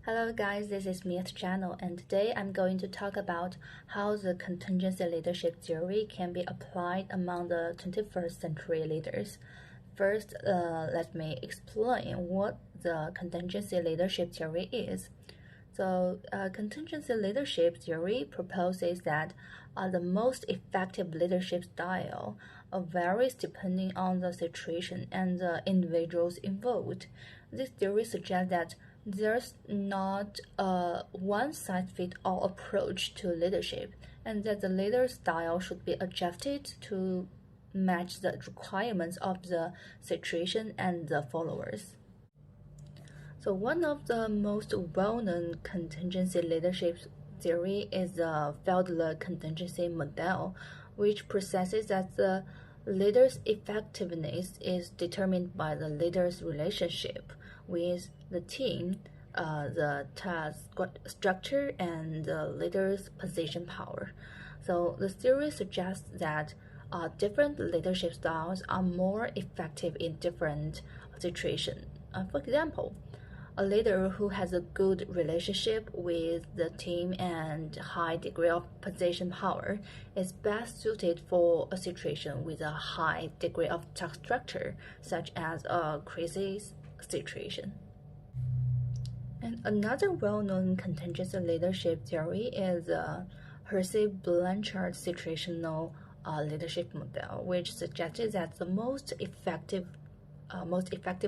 Hello guys, this is Mia's channel, and today I'm going to talk about how the contingency leadership theory can be applied among the 21st century leaders. First, let me explain what the contingency leadership theory is. So, contingency leadership theory proposes that the most effective leadership style varies depending on the situation and the individuals involved. This theory suggests that there's not a one-size-fits-all approach to leadership, and that the leader's style should be adjusted to match the requirements of the situation and the followers. So one of the most well-known contingency leadership theory is the Feldler contingency model, which processes that the leader's effectiveness is determined by the leader's relationship with the team, the task structure, and the leader's position power. So the theory suggests that different leadership styles are more effective in different situations. For example, a leader who has a good relationship with the team and high degree of position power is best suited for a situation with a high degree of task structure, such as a crisis situation. And another well-known contingency leadership theory is the Hersey-Blanchard situational leadership model, which suggested that the most effective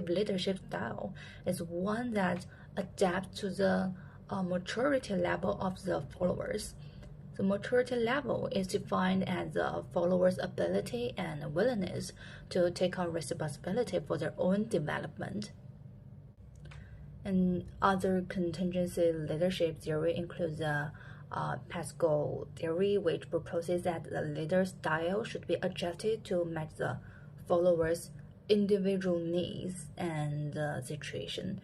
leadership style is one that adapts to the maturity level of the followers. The maturity level is defined as the followers' ability and willingness to take on responsibility for their own development. And other contingency leadership theory includes the Pascal theory, which proposes that the leader's style should be adjusted to match the followers' individual needs and situation,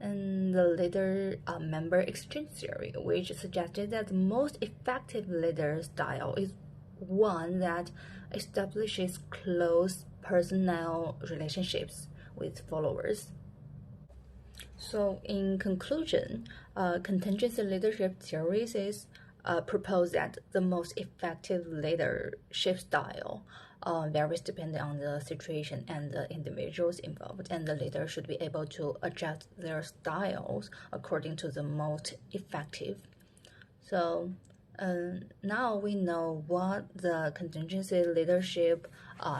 and the leader member exchange theory, which suggested that the most effective leader style is one that establishes close personal relationships with followers. So in conclusion, contingency leadership theories is propose that the most effective leadership style varies depending on the situation and the individuals involved, and the leader should be able to adjust their styles according to the most effective. So now we know what the contingency leadership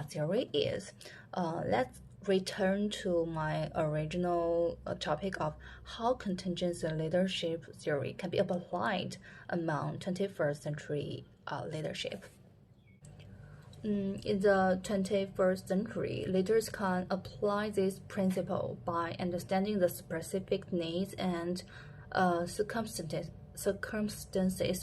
theory is. Let's return to my original topic of how contingency leadership theory can be applied among 21st century leadership. In the 21st century, leaders can apply this principle by understanding the specific needs and circumstances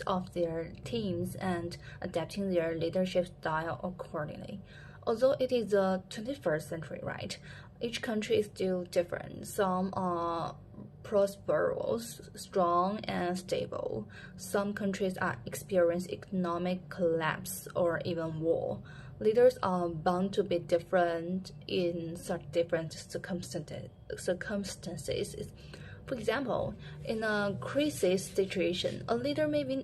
of their teams and adapting their leadership style accordingly. Although it is the 21st century, right? Each country is still different. Some are prosperous, strong, and stable. Some countries are experiencing economic collapse or even war. Leaders are bound to be different in such different circumstances. For example, in a crisis situation, a leader may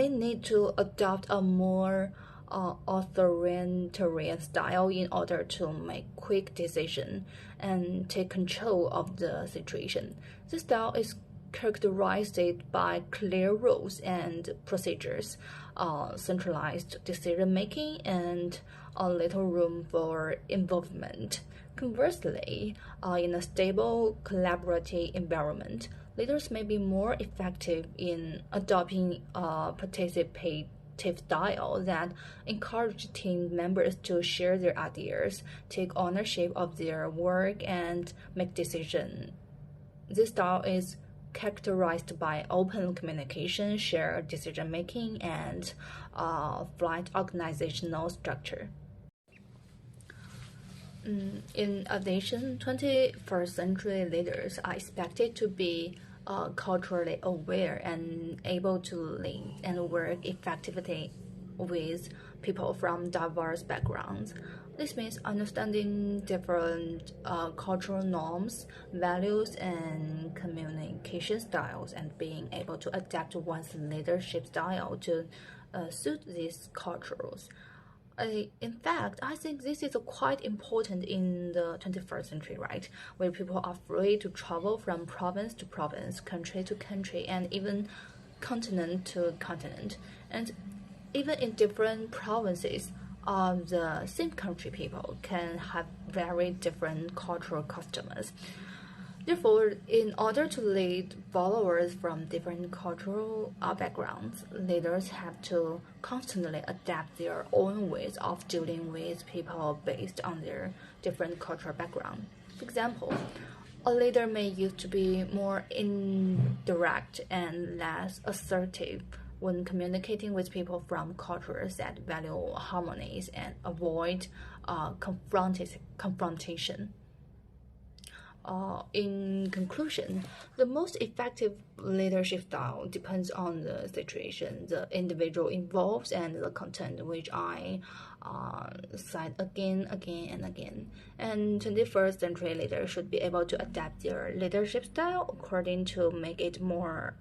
need to adopt a more authoritarian style in order to make quick decisions and take control of the situation. This style is characterized by clear rules and procedures, centralized decision-making, and little room for involvement. Conversely, in a stable, collaborative environment, leaders may be more effective in adopting a participative style that encourages team members to share their ideas, take ownership of their work, and make decisions. This style is characterized by open communication, shared decision-making, and flat organizational structure. In addition, 21st century leaders are expected to be culturally aware and able to link and work effectively with people from diverse backgrounds. This means understanding different cultural norms, values, and communication styles and being able to adapt one's leadership style to suit these cultures. In fact, I think this is quite important in the 21st century, right? Where people are free to travel from province to province, country to country, and even continent to continent. And even in different provinces, the same country people can have very different cultural customs. Therefore, in order to lead followers from different cultural backgrounds, leaders have to constantly adapt their own ways of dealing with people based on their different cultural background. For example, a leader may used to be more indirect and less assertive when communicating with people from cultures that value harmonies and avoid confrontation. In conclusion, the most effective leadership style depends on the situation, the individual involved, and the content, which I cite again, and again. And 21st century leaders should be able to adapt their leadership style according to make it more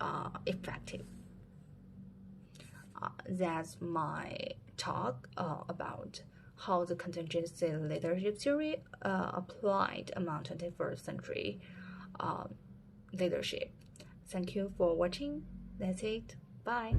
effective. That's my talk about how the contingency leadership theory applied among 21st century leadership. Thank you for watching. That's it. Bye.